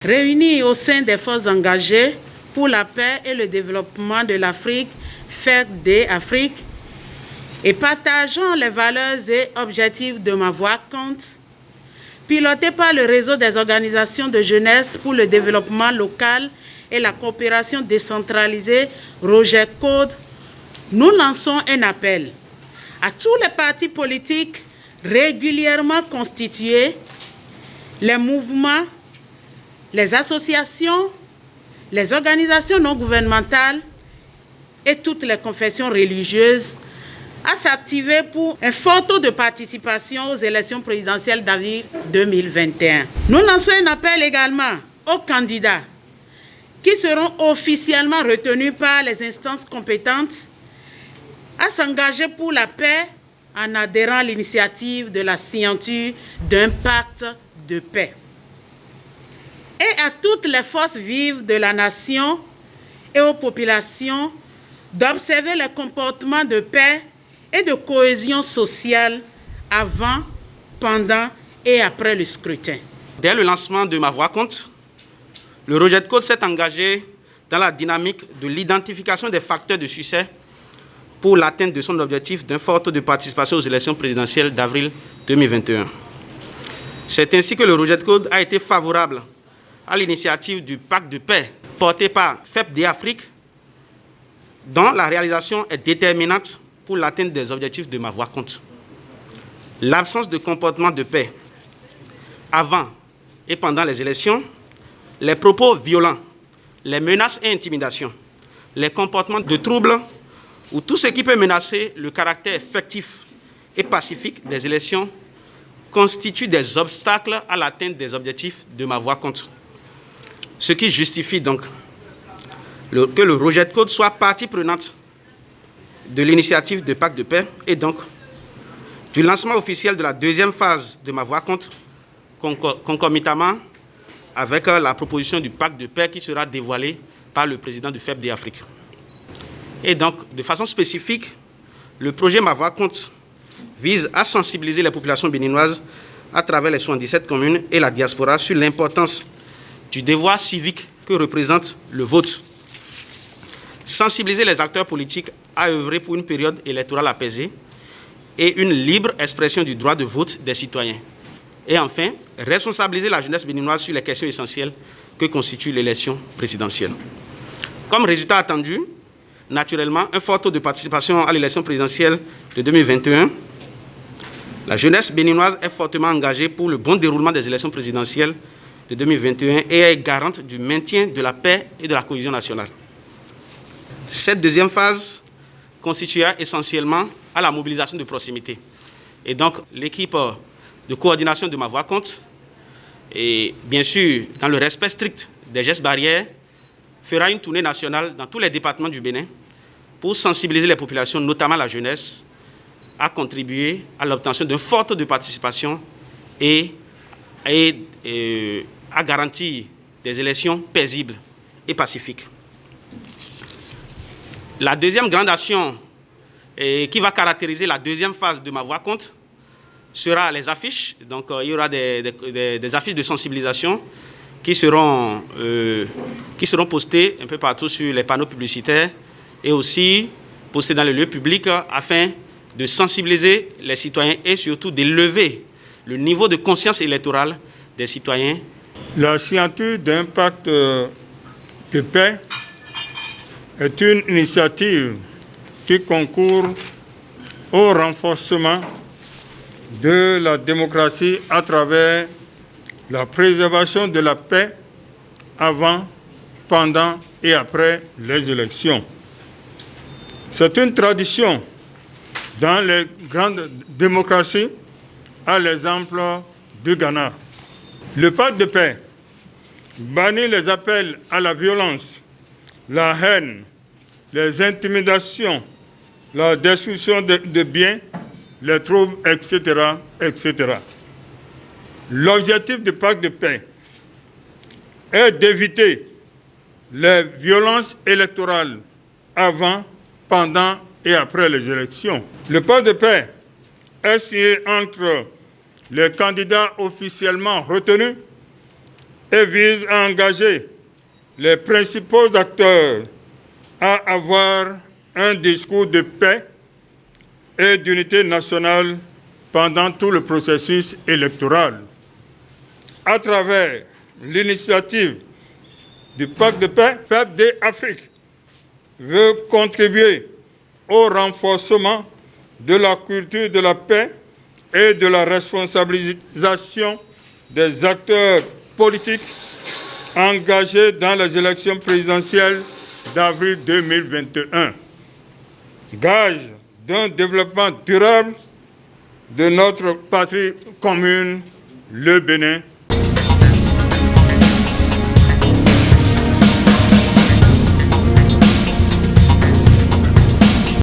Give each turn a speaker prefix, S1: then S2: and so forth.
S1: Réunis au sein des forces engagées pour la paix et le développement de l'Afrique, FEDD-Afrique, et partageant les valeurs et objectifs de Ma Voix compte, piloté par le réseau des organisations de jeunesse pour le développement local et la coopération décentralisée ROGECODE, nous lançons un appel à tous les partis politiques régulièrement constitués, les mouvements, les associations, les organisations non gouvernementales et toutes les confessions religieuses à s'activer pour un fort taux de participation aux élections présidentielles d'avril 2021. Nous lançons un appel également aux candidats qui seront officiellement retenus par les instances compétentes à s'engager pour la paix en adhérant à l'initiative de la signature d'un pacte de paix. Et à toutes les forces vives de la nation et aux populations d'observer les comportements de paix et de cohésion sociale avant, pendant et après le scrutin.
S2: Dès le lancement de Ma Voix compte, le ROGECODE s'est engagé dans la dynamique de l'identification des facteurs de succès pour l'atteinte de son objectif d'un fort taux de participation aux élections présidentielles d'avril 2021. C'est ainsi que le ROGECODE a été favorable à l'initiative du pacte de paix porté par FEDD-Afrique, dont la réalisation est déterminante pour l'atteinte des objectifs de Ma Voix compte. L'absence de comportement de paix avant et pendant les élections, les propos violents, les menaces et intimidations, les comportements de troubles ou tout ce qui peut menacer le caractère effectif et pacifique des élections constituent des obstacles à l'atteinte des objectifs de Ma Voix compte. Ce qui justifie donc que le ROGECODE soit partie prenante de l'initiative de pacte de paix et donc du lancement officiel de la deuxième phase de Ma Voix compte, concomitamment avec la proposition du pacte de paix qui sera dévoilée par le président du FEDD-Afrique. Et donc, de façon spécifique, le projet Ma Voix compte vise à sensibiliser les populations béninoises à travers les 77 communes et la diaspora sur l'importance du devoir civique que représente le vote. Sensibiliser les acteurs politiques à œuvrer pour une période électorale apaisée et une libre expression du droit de vote des citoyens. Et enfin, responsabiliser la jeunesse béninoise sur les questions essentielles que constitue l'élection présidentielle. Comme résultat attendu, naturellement, un fort taux de participation à l'élection présidentielle de 2021. La jeunesse béninoise est fortement engagée pour le bon déroulement des élections présidentielles de 2021 et est garante du maintien de la paix et de la cohésion nationale. Cette deuxième phase constituera essentiellement à la mobilisation de proximité. Et donc, l'équipe de coordination de Ma Voix compte, et bien sûr, dans le respect strict des gestes barrières, fera une tournée nationale dans tous les départements du Bénin pour sensibiliser les populations, notamment la jeunesse, à contribuer à l'obtention d'un fort taux de participation et à garantir des élections paisibles et pacifiques. La deuxième grande action qui va caractériser la deuxième phase de Ma Voix compte sera les affiches. Donc, il y aura des affiches de sensibilisation qui seront postées un peu partout sur les panneaux publicitaires et aussi postées dans les lieux publics afin de sensibiliser les citoyens et surtout d'élever le niveau de conscience électorale des citoyens.
S3: La signature d'un pacte de paix est une initiative qui concourt au renforcement de la démocratie à travers la préservation de la paix avant, pendant et après les élections. C'est une tradition dans les grandes démocraties, à l'exemple du Ghana. Le pacte de paix bannit les appels à la violence, la haine, les intimidations, la destruction de biens, les troubles, etc., etc. L'objectif du pacte de paix est d'éviter les violences électorales avant, pendant et après les élections. Le pacte de paix est signé entre les candidats officiellement retenus et vise à engager les principaux acteurs à avoir un discours de paix et d'unité nationale pendant tout le processus électoral. À travers l'initiative du Pacte de paix, FEPD Afrique veut contribuer au renforcement de la culture de la paix et de la responsabilisation des acteurs politiques engagés dans les élections présidentielles d'avril 2021. Gage d'un développement durable de notre patrie commune, le Bénin.